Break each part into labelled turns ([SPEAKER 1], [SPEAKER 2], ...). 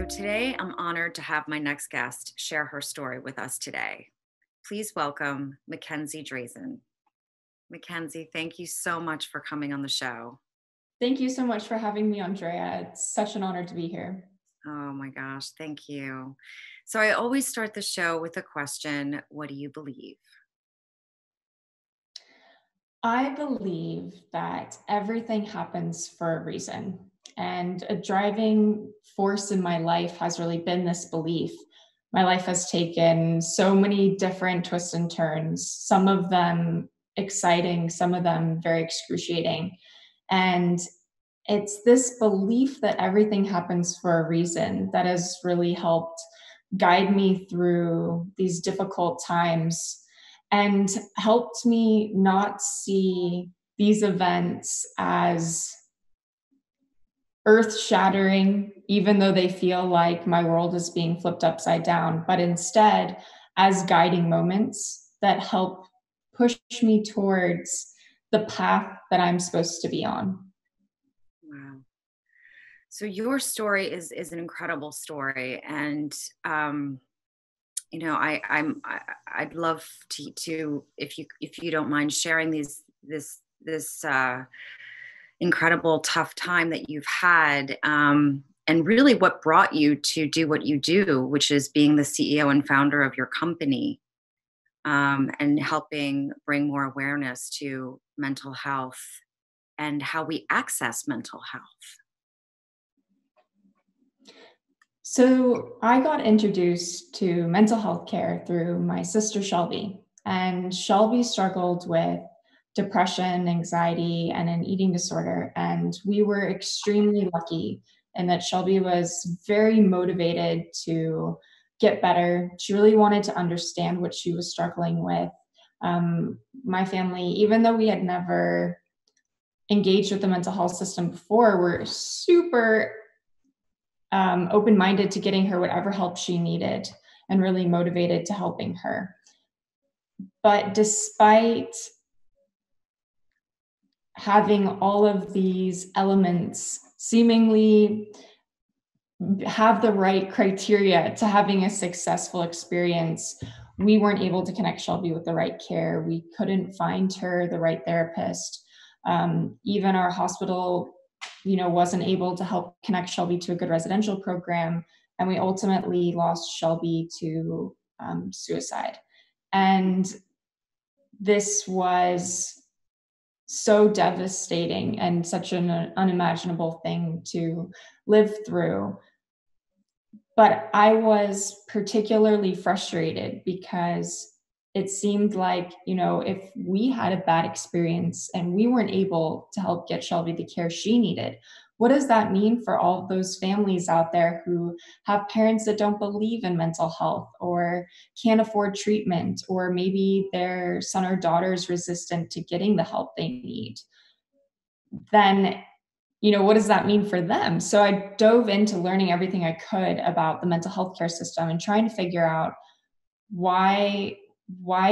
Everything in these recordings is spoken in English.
[SPEAKER 1] Today I'm honored to have my next guest share her story with us today. Please welcome Mackenzie Drazan. Mackenzie, thank you so much for coming on the show.
[SPEAKER 2] Thank you so much for having me, Andrea. It's such an honor to be here.
[SPEAKER 1] Oh my gosh, thank you. So I always start the show with a question. What do you believe?
[SPEAKER 2] I believe that everything happens for a reason. And a driving force in my life has really been this belief. My life has taken so many different twists and turns, some of them exciting, some of them very excruciating. And it's this belief that everything happens for a reason that has really helped guide me through these difficult times and helped me not see these events as earth shattering, even though they feel like my world is being flipped upside down, but instead as guiding moments that help push me towards the path that I'm supposed to be on.
[SPEAKER 1] Wow. So your story is an incredible story, and I'd love to if you don't mind sharing this incredible tough time that you've had, and really what brought you to do what you do, which is being the CEO and founder of your company, and helping bring more awareness to mental health and how we access mental health.
[SPEAKER 2] So I got introduced to mental health care through my sister Shelby, and Shelby struggled with depression, anxiety, and an eating disorder. And we were extremely lucky in that Shelby was very motivated to get better. She really wanted to understand what she was struggling with. My family, even though we had never engaged with the mental health system before, were super open-minded to getting her whatever help she needed and really motivated to helping her. But despite having all of these elements seemingly have the right criteria to having a successful experience, we weren't able to connect Shelby with the right care. We couldn't find her the right therapist. Even our hospital wasn't able to help connect Shelby to a good residential program. And we ultimately lost Shelby to suicide. And this was so devastating and such an unimaginable thing to live through. But I was particularly frustrated because it seemed like, if we had a bad experience and we weren't able to help get Shelby the care she needed, what does that mean for all of those families out there who have parents that don't believe in mental health or can't afford treatment, or maybe their son or daughter is resistant to getting the help they need? Then what does that mean for them? So I dove into learning everything I could about the mental health care system and trying to figure out why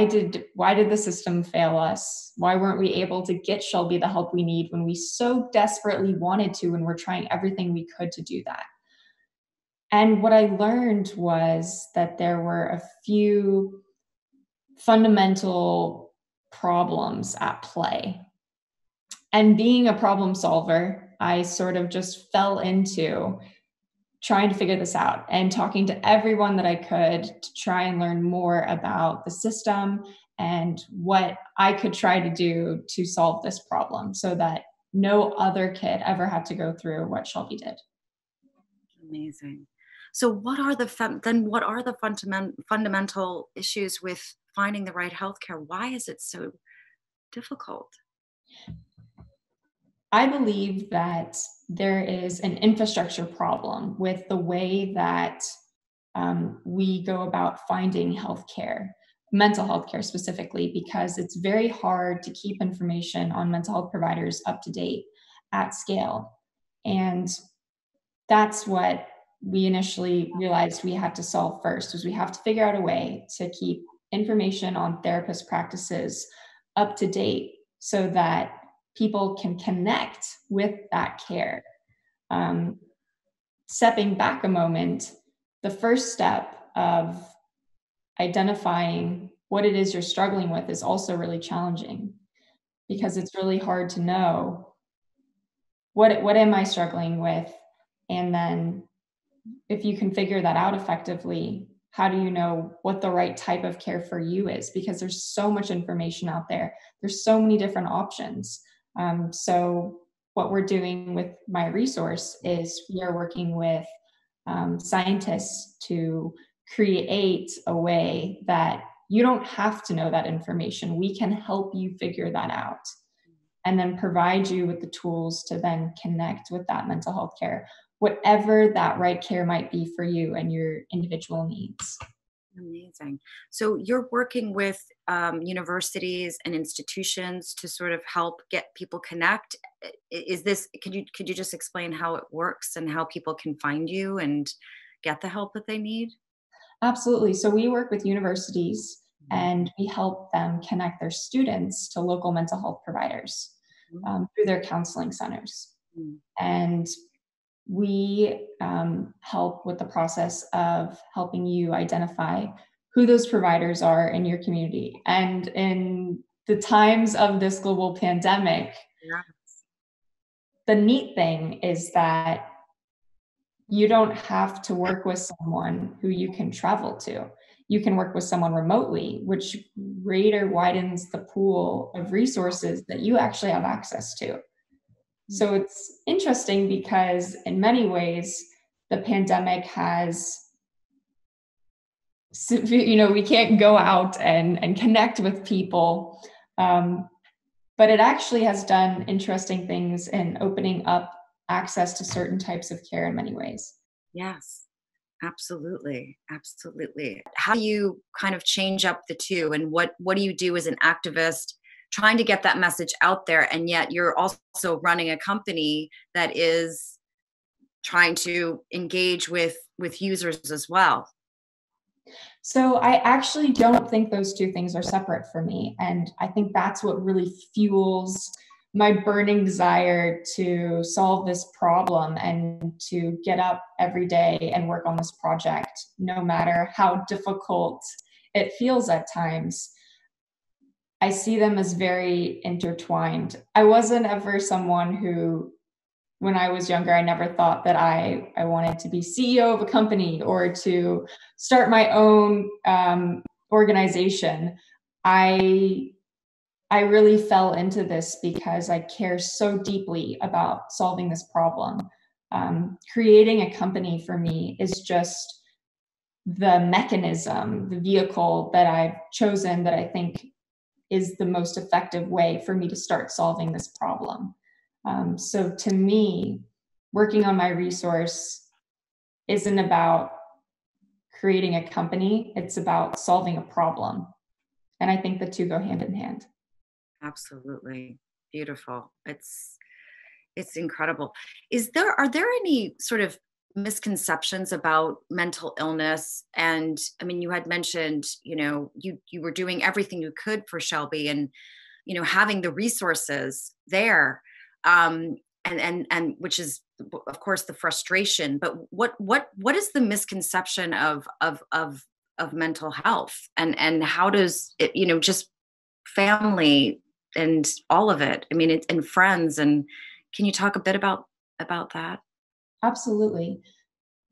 [SPEAKER 2] did the system fail us? Why weren't we able to get Shelby the help we need when we so desperately wanted to, and we're trying everything we could to do that? And what I learned was that there were a few fundamental problems at play. And being a problem solver, I sort of just fell into trying to figure this out and talking to everyone that I could to try and learn more about the system and what I could try to do to solve this problem so that no other kid ever had to go through what Shelby did.
[SPEAKER 1] Amazing. So what are the fundamental issues with finding the right healthcare? Why is it so difficult?
[SPEAKER 2] I believe that there is an infrastructure problem with the way that we go about finding healthcare, mental health care specifically, because it's very hard to keep information on mental health providers up to date at scale. And that's what we initially realized we had to solve first, was we have to figure out a way to keep information on therapist practices up to date so that people can connect with that care. stepping back a moment, the first step of identifying what it is you're struggling with is also really challenging, because it's really hard to know what am I struggling with? And then if you can figure that out effectively, how do you know what the right type of care for you is? Because there's so much information out there. There's so many different options. So what we're doing with MIResource is we are working with scientists to create a way that you don't have to know that information. We can help you figure that out, and then provide you with the tools to then connect with that mental health care, whatever that right care might be for you and your individual needs.
[SPEAKER 1] Amazing. So you're working with universities and institutions to sort of help get people connect. Is this? Could you just explain how it works and how people can find you and get the help that they need?
[SPEAKER 2] Absolutely. So we work with universities and we help them connect their students to local mental health providers through their counseling centers.
[SPEAKER 1] Mhm.
[SPEAKER 2] And we help with the process of helping you identify who those providers are in your community. And in the times of this global pandemic,
[SPEAKER 1] Yeah.
[SPEAKER 2] the neat thing is that you don't have to work with someone who you can travel to. You can work with someone remotely, which greater widens the pool of resources that you actually have access to. So it's interesting because in many ways, the pandemic has, we can't go out and connect with people. But it actually has done interesting things in opening up access to certain types of care in many ways.
[SPEAKER 1] Yes. Absolutely. Absolutely. How do you kind of change up the two, and what do you do as an activist trying to get that message out there, and yet you're also running a company that is trying to engage with users as well?
[SPEAKER 2] So I actually don't think those two things are separate for me. And I think that's what really fuels my burning desire to solve this problem and to get up every day and work on this project, no matter how difficult it feels at times. I see them as very intertwined. I wasn't ever someone who, when I was younger, I never thought that I wanted to be CEO of a company or to start my own organization. I really fell into this because I care so deeply about solving this problem. Creating a company for me is just the mechanism, the vehicle that I've chosen that I think is the most effective way for me to start solving this problem. So to me, working on MIResource isn't about creating a company, it's about solving a problem. And I think the two go hand in hand.
[SPEAKER 1] Absolutely. Beautiful. It's incredible. Are there any sort of misconceptions about mental illness? And I mean, you had mentioned, you were doing everything you could for Shelby, and having the resources there, and which is of course the frustration. But what is the misconception of mental health, and how does it, just family and all of it? I mean, it's and friends. And can you talk a bit about that?
[SPEAKER 2] Absolutely.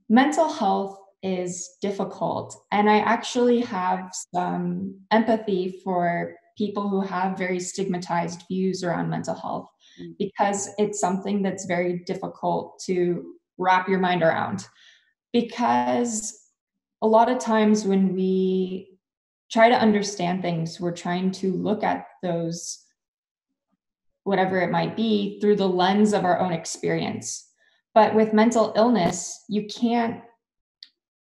[SPEAKER 2] Mental health is difficult. And I actually have some empathy for people who have very stigmatized views around mental health,
[SPEAKER 1] Mm.
[SPEAKER 2] because it's something that's very difficult to wrap your mind around. Because a lot of times when we try to understand things, we're trying to look at those, whatever it might be, through the lens of our own experience. But with mental illness, you can't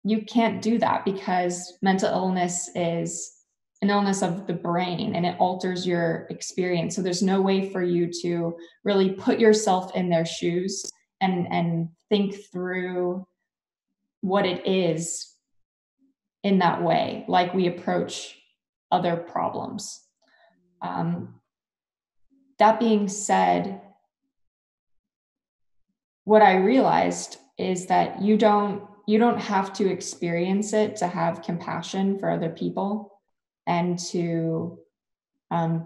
[SPEAKER 2] do that, because mental illness is an illness of the brain and it alters your experience. So there's no way for you to really put yourself in their shoes and think through what it is in that way, like we approach other problems. That being said, what I realized is that you don't have to experience it to have compassion for other people and to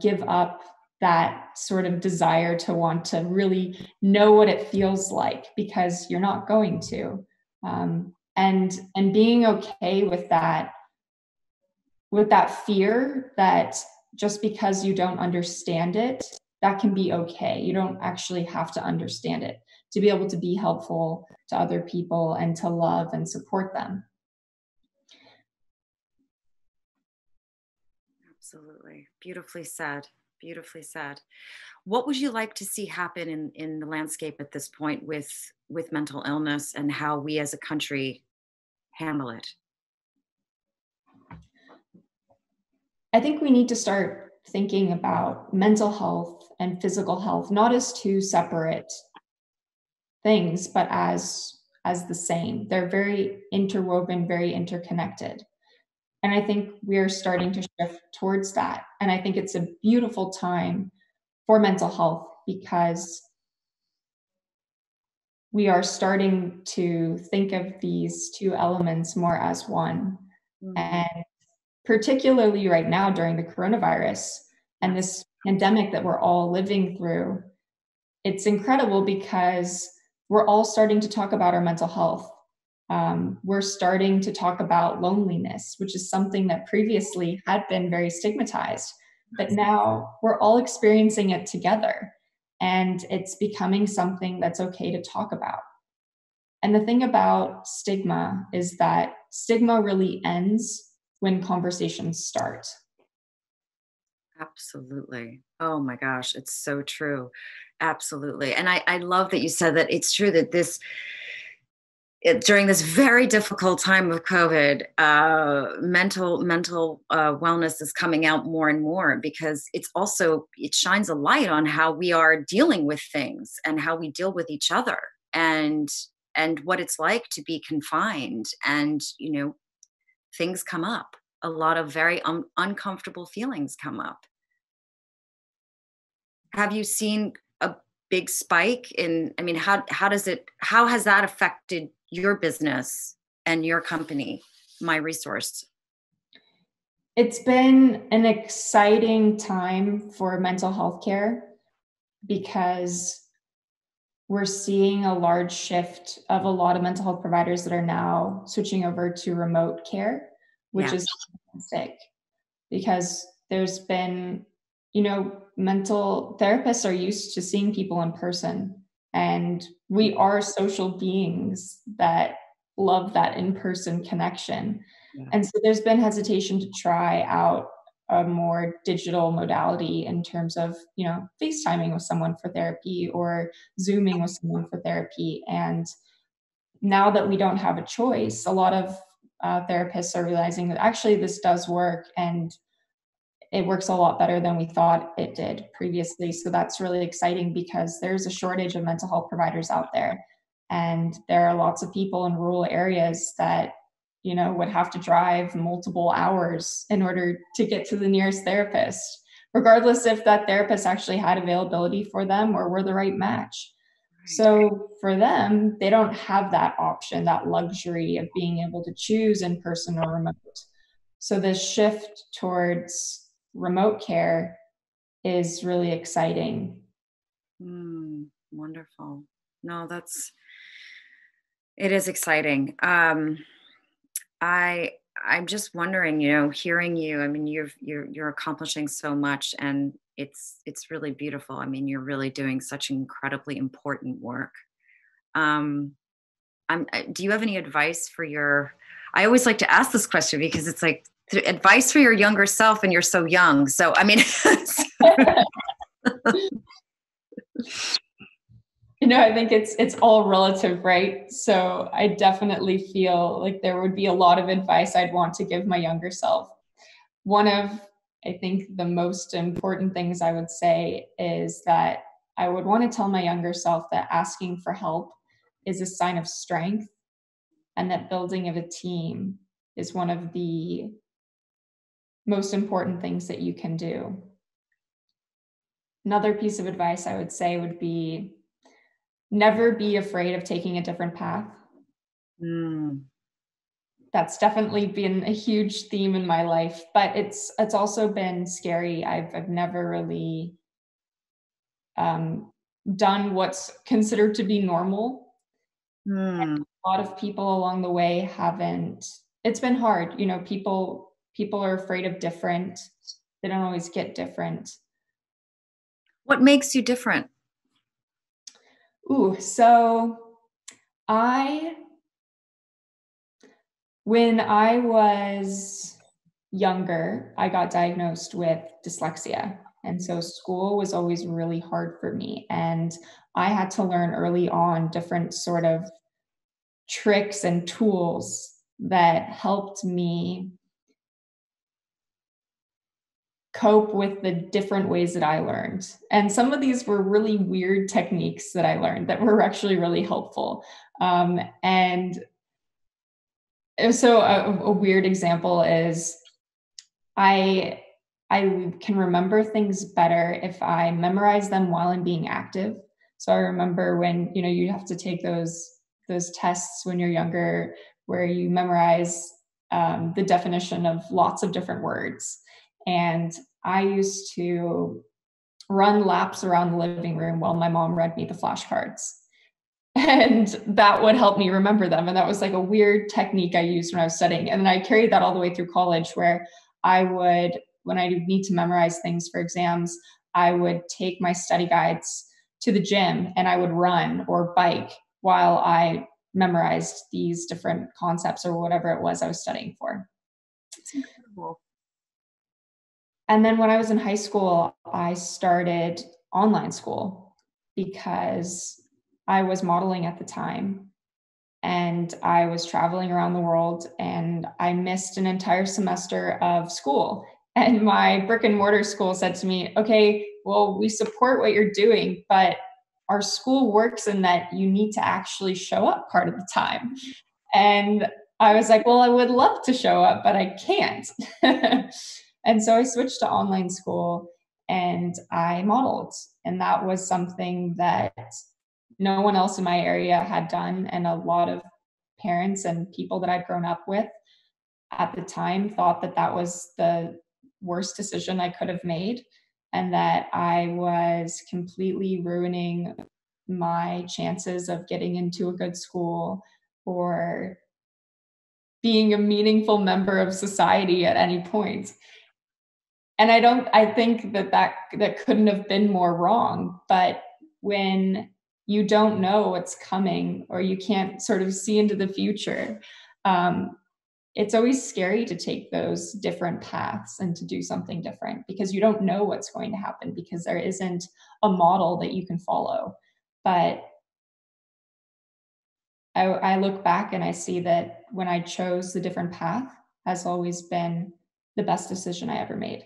[SPEAKER 2] give up that sort of desire to want to really know what it feels like, because you're not going to. And being okay with that fear that just because you don't understand it, that can be okay. You don't actually have to understand it to be able to be helpful to other people and to love and support them.
[SPEAKER 1] Absolutely. Beautifully said. Beautifully said. What would you like to see happen in the landscape at this point with mental illness and how we as a country handle it?
[SPEAKER 2] I think we need to start thinking about mental health and physical health, not as two separate things, but as the same. They're very interwoven, very interconnected. And I think we're starting to shift towards that. And I think it's a beautiful time for mental health because we are starting to think of these two elements more as one. Mm-hmm. And particularly right now during the coronavirus and this pandemic that we're all living through, it's incredible because we're all starting to talk about our mental health. We're starting to talk about loneliness, which is something that previously had been very stigmatized, but now we're all experiencing it together, and it's becoming something that's okay to talk about. And the thing about stigma is that stigma really ends when conversations start.
[SPEAKER 1] Absolutely. Oh my gosh, it's so true. Absolutely. And I love that you said that it's true that during this very difficult time of COVID, mental wellness is coming out more and more because it shines a light on how we are dealing with things and how we deal with each other and what it's like to be confined, and things come up. A lot of very uncomfortable feelings come up. Have you seen a big spike in, how has that affected your business and your company, MIResource?
[SPEAKER 2] It's been an exciting time for mental health care because we're seeing a large shift of a lot of mental health providers that are now switching over to remote care, which is fantastic because there's been, mental therapists are used to seeing people in person, and we are social beings that love that in-person connection. Yeah. And so there's been hesitation to try out a more digital modality in terms of, FaceTiming with someone for therapy or Zooming with someone for therapy. And now that we don't have a choice, a lot of therapists are realizing that actually this does work, and it works a lot better than we thought it did previously. So that's really exciting because there's a shortage of mental health providers out there. And there are lots of people in rural areas that, would have to drive multiple hours in order to get to the nearest therapist, regardless if that therapist actually had availability for them or were the right match. Right. So for them, they don't have that option, that luxury of being able to choose in person or remote. So this shift towards remote care is really exciting.
[SPEAKER 1] Wonderful. No, it is exciting. I'm just wondering, hearing you, you're accomplishing so much, and it's really beautiful. You're really doing such incredibly important work. Do you have any advice for I always like to ask this question because it's like advice for your younger self, and you're so young. So,
[SPEAKER 2] I think it's all relative, right? So I definitely feel like there would be a lot of advice I'd want to give my younger self. One of, I think, the most important things I would say is that I would want to tell my younger self that asking for help is a sign of strength, and that building of a team is one of the most important things that you can do. Another piece of advice I would say would be never be afraid of taking a different path. That's definitely been a huge theme in my life, but it's also been scary. I've never really done what's considered to be normal. And a lot of people along the way haven't. It's been hard. You know, people are afraid of different. They don't always get different.
[SPEAKER 1] What makes you different?
[SPEAKER 2] So when I was younger, I got diagnosed with dyslexia. And so school was always really hard for me. And I had to learn early on different sort of tricks and tools that helped me cope with the different ways that I learned. And some of these were really weird techniques that I learned that were actually really helpful. And so a weird example is I can remember things better if I memorize them while I'm being active. So I remember when, you know, you have to take those tests when you're younger, where you memorize the definition of lots of different words. And I used to run laps around the living room while my mom read me the flashcards. And that would help me remember them. And that was like a weird technique I used when I was studying. And then I carried that all the way through college, where I would, when I need to memorize things for exams, I would take my study guides to the gym and I would run or bike while I memorized these different concepts or whatever it was I was studying for.
[SPEAKER 1] It's incredible.
[SPEAKER 2] And then when I was in high school, I started online school because I was modeling at the time and I was traveling around the world, and I missed an entire semester of school. And my brick and mortar school said to me, okay, well, we support what you're doing, but our school works in that you need to actually show up part of the time. And I was like, well, I would love to show up, but I can't. And so I switched to online school and I modeled. And that was something that no one else in my area had done. And a lot of parents and people that I'd grown up with at the time thought that that was the worst decision I could have made, and that I was completely ruining my chances of getting into a good school or being a meaningful member of society at any point. And I think that couldn't have been more wrong. But when you don't know what's coming, or you can't sort of see into the future, it's always scary to take those different paths and to do something different, because you don't know what's going to happen, because there isn't a model that you can follow. But I look back and I see that when I chose the different path has always been the best decision I ever made.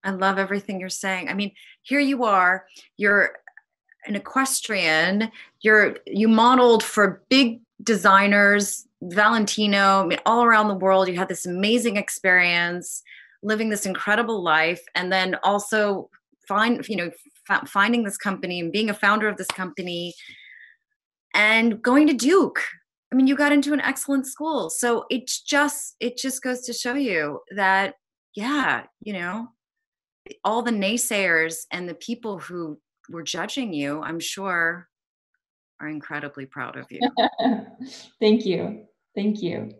[SPEAKER 1] I love everything you're saying. I mean, here you are, you're an equestrian, you modeled for big designers, Valentino, I mean, all around the world. You had this amazing experience, living this incredible life, and then also finding this company and being a founder of this company and going to Duke. I mean, you got into an excellent school. So it just goes to show you that, yeah, you know, all the naysayers and the people who were judging you, I'm sure, are incredibly proud of you.
[SPEAKER 2] Thank you. Thank you.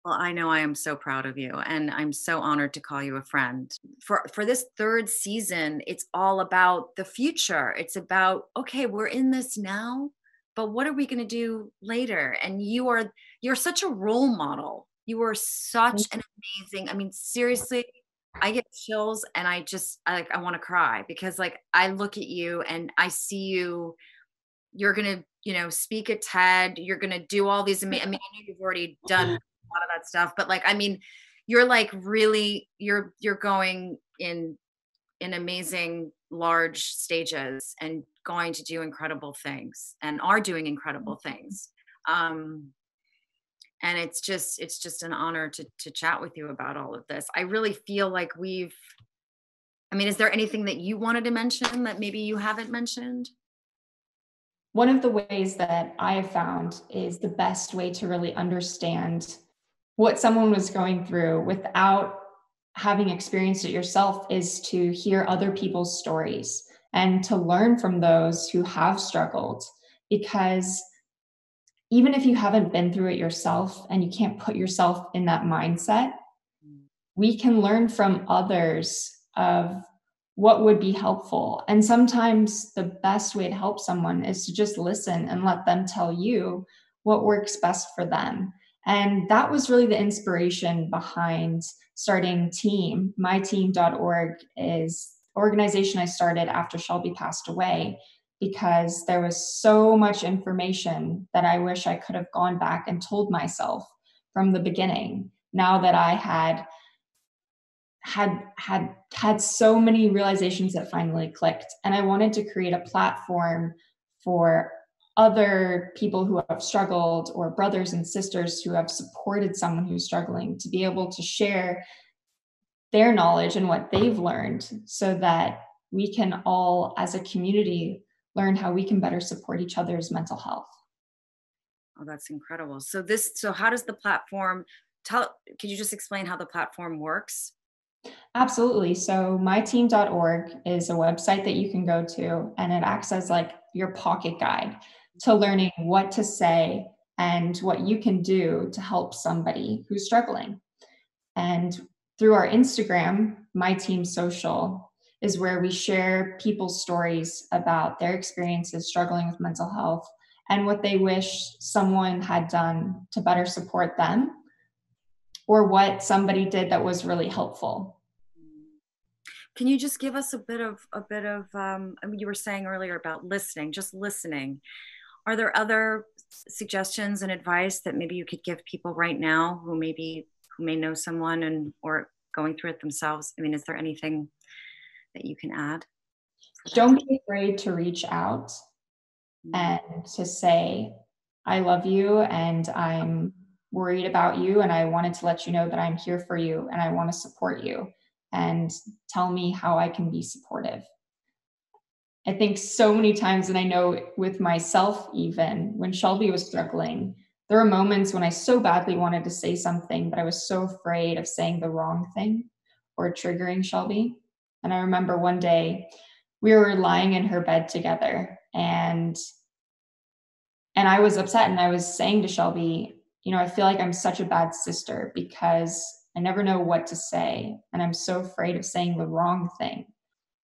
[SPEAKER 1] Well, I know I am so proud of you, and I'm so honored to call you a friend. For this third season, it's all about the future. It's about, okay, we're in this now, but what are we going to do later? And you're such a role model. You are such an amazing, I mean, seriously, I get chills and I want to cry, because like I look at you and I see you're going to, you know, speak at TED, you're going to do all these amazing, I mean, I know you've already done a lot of that stuff, but like, I mean, you're like really, you're going in amazing large stages and going to do incredible things and are doing incredible things. And it's just an honor to chat with you about all of this. I really feel like I mean, is there anything that you wanted to mention that maybe you haven't mentioned?
[SPEAKER 2] one of the ways that I have found is the best way to really understand what someone was going through without having experienced it yourself is to hear other people's stories and to learn from those who have struggled. Because even if you haven't been through it yourself and you can't put yourself in that mindset, we can learn from others of what would be helpful. And sometimes the best way to help someone is to just listen and let them tell you what works best for them. And that was really the inspiration behind starting TEAM. MyTeam.org is an organization I started after Shelby passed away, because there was so much information that I wish I could have gone back and told myself from the beginning. Now that I had so many realizations that finally clicked, and I wanted to create a platform for other people who have struggled, or brothers and sisters who have supported someone who's struggling, to be able to share their knowledge and what they've learned, so that we can all, as a community, learn how we can better support each other's mental health.
[SPEAKER 1] Oh, that's incredible. So how does the platform could you just explain how the platform works?
[SPEAKER 2] Absolutely. So myteam.org is a website that you can go to, and it acts as like your pocket guide to learning what to say and what you can do to help somebody who's struggling. And through our Instagram, My Team Social, is where we share people's stories about their experiences struggling with mental health and what they wish someone had done to better support them, or what somebody did that was really helpful.
[SPEAKER 1] Can you just give us a bit of I mean, you were saying earlier about listening, just listening. Are there other suggestions and advice that maybe you could give people right now who may know someone or going through it themselves? I mean, is there anything that you can add?
[SPEAKER 2] Don't be afraid to reach out and to say, I love you and I'm worried about you, and I wanted to let you know that I'm here for you and I want to support you, and tell me how I can be supportive. I think so many times, and I know with myself, even when Shelby was struggling, there were moments when I so badly wanted to say something, but I was so afraid of saying the wrong thing or triggering Shelby. And I remember one day we were lying in her bed together, and I was upset, and I was saying to Shelby, I feel like I'm such a bad sister because I never know what to say, and I'm so afraid of saying the wrong thing.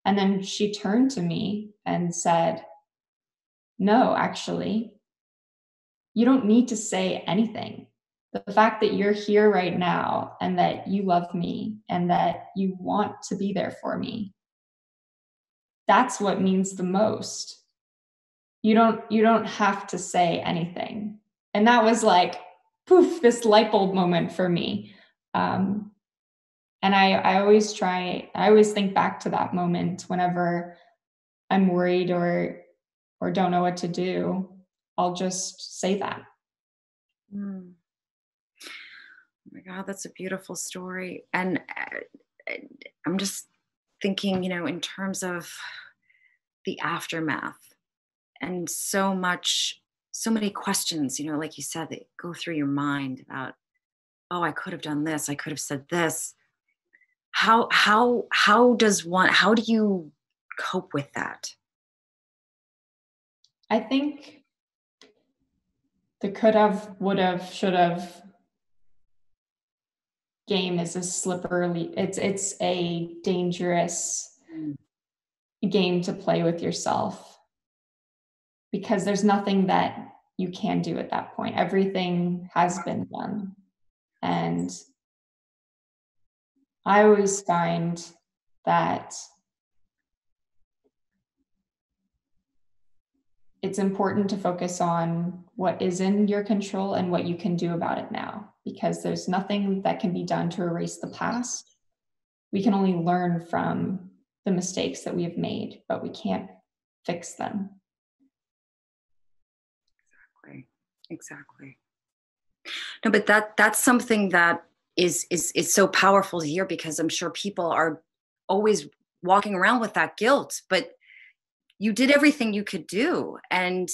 [SPEAKER 2] And then she turned to me and said, no, actually, you don't need to say anything. The fact that you're here right now and that you love me and that you want to be there for me, that's what means the most. You don't have to say anything. And that was like, poof, this light bulb moment for me. And I always think back to that moment whenever I'm worried or don't know what to do. I'll just say that.
[SPEAKER 1] Oh my God, that's a beautiful story. And I'm just thinking, in terms of the aftermath, and so many questions, like you said, that go through your mind about, oh, I could have done this, I could have said this. How do you cope with that?
[SPEAKER 2] I think the could have, would have, should have game is it's a dangerous game to play with yourself, because there's nothing that you can do at that point. Everything has been done. And I always find that it's important to focus on what is in your control and what you can do about it now, because there's nothing that can be done to erase the past. We can only learn from the mistakes that we have made, but we can't fix them.
[SPEAKER 1] Exactly. No, but that's something that is so powerful to hear, because I'm sure people are always walking around with that guilt, but you did everything you could do. And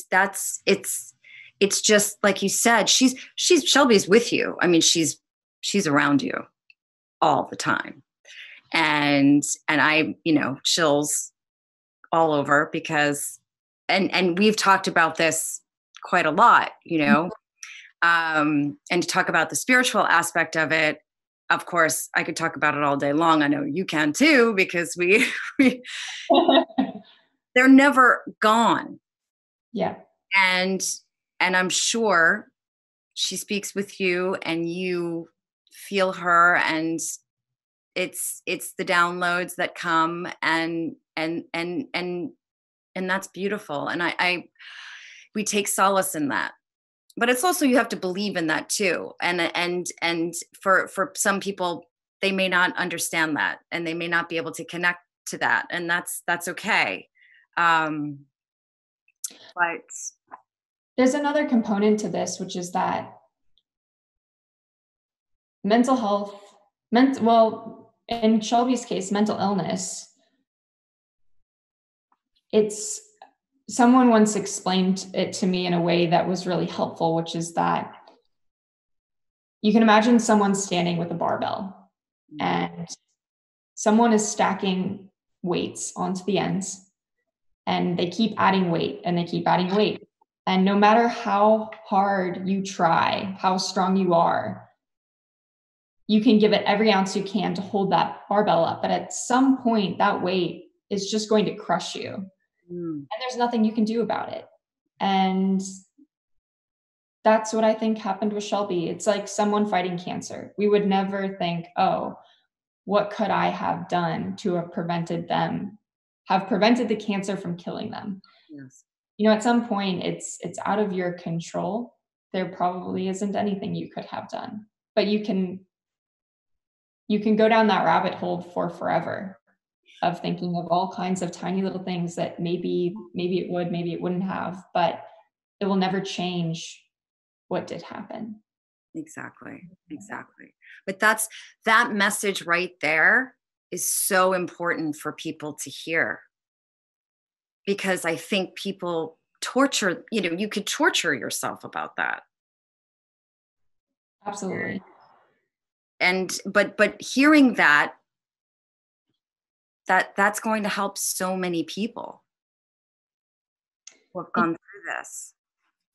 [SPEAKER 1] it's just like you said, Shelby's with you. I mean, she's around you all the time. And I, chills all over because, and we've talked about this quite a lot, and to talk about the spiritual aspect of it. Of course, I could talk about it all day long. I know you can too, because they're never gone.
[SPEAKER 2] Yeah.
[SPEAKER 1] And I'm sure she speaks with you and you feel her, and it's the downloads that come, and that's beautiful. And we take solace in that. But it's also, you have to believe in that too. And for some people, they may not understand that, and they may not be able to connect to that. And that's okay. But
[SPEAKER 2] there's another component to this, which is that mental health, in Shelby's case, mental illness, someone once explained it to me in a way that was really helpful, which is that you can imagine someone standing with a barbell, and someone is stacking weights onto the ends, and they keep adding weight and they keep adding weight. And no matter how hard you try, how strong you are, you can give it every ounce you can to hold that barbell up. But at some point, that weight is just going to crush you. And there's nothing you can do about it. And that's what I think happened with Shelby. It's like someone fighting cancer. We would never think, oh, what could I have done to have prevented the cancer from killing them?
[SPEAKER 1] yes.
[SPEAKER 2] At some point it's out of your control. There probably isn't anything you could have done, but you can go down that rabbit hole for forever of thinking of all kinds of tiny little things that maybe it would, maybe it wouldn't have, but it will never change what did happen.
[SPEAKER 1] Exactly. But that message right there is so important for people to hear, because I think people torture, you could torture yourself about that.
[SPEAKER 2] Absolutely.
[SPEAKER 1] But hearing that's going to help so many people who have gone through this.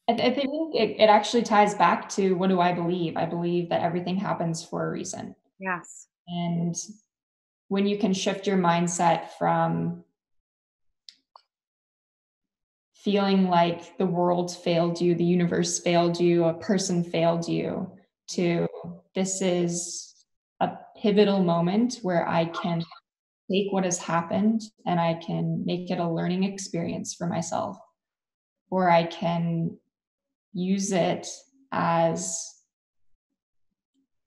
[SPEAKER 2] I think it actually ties back to, what do I believe? I believe that everything happens for a reason.
[SPEAKER 1] Yes.
[SPEAKER 2] And when you can shift your mindset from feeling like the world failed you, the universe failed you, a person failed you, to this is a pivotal moment where I can take what has happened and I can make it a learning experience for myself, or I can use it as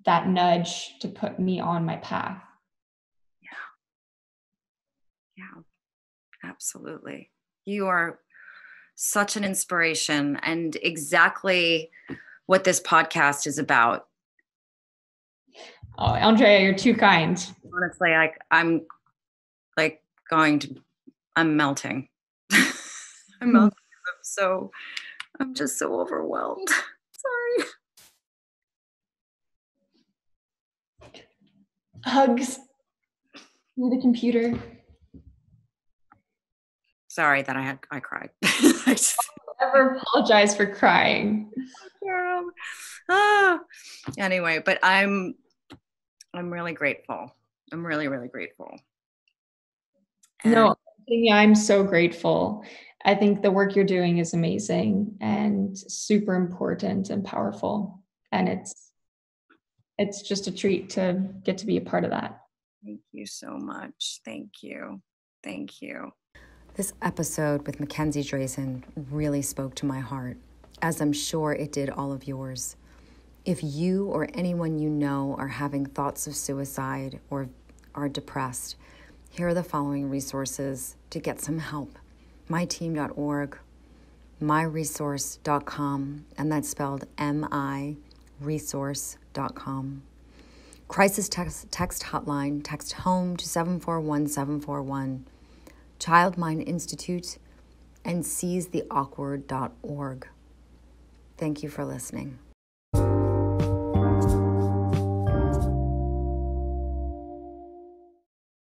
[SPEAKER 2] that nudge to put me on my path.
[SPEAKER 1] Yeah, absolutely. You are such an inspiration, and exactly what this podcast is about.
[SPEAKER 2] Oh, Andrea, you're too kind.
[SPEAKER 1] Honestly, I'm melting. I'm melting. I'm just so overwhelmed. Sorry.
[SPEAKER 2] Hugs through the computer.
[SPEAKER 1] Sorry that I cried.
[SPEAKER 2] Never apologize for crying.
[SPEAKER 1] Anyway, but I'm really grateful. I'm really, really grateful.
[SPEAKER 2] No, I'm so grateful. I think the work you're doing is amazing and super important and powerful. And it's just a treat to get to be a part of that.
[SPEAKER 1] Thank you so much. Thank you. This episode with Mackenzie Drazan really spoke to my heart, as I'm sure it did all of yours. If you or anyone you know are having thoughts of suicide or are depressed, here are the following resources to get some help. myteam.org, MIResource.com, and that's spelled MIResource.com. Crisis text hotline, text HOME to 741-741. Child Mind Institute, and seizetheawkward.org. Thank you for listening.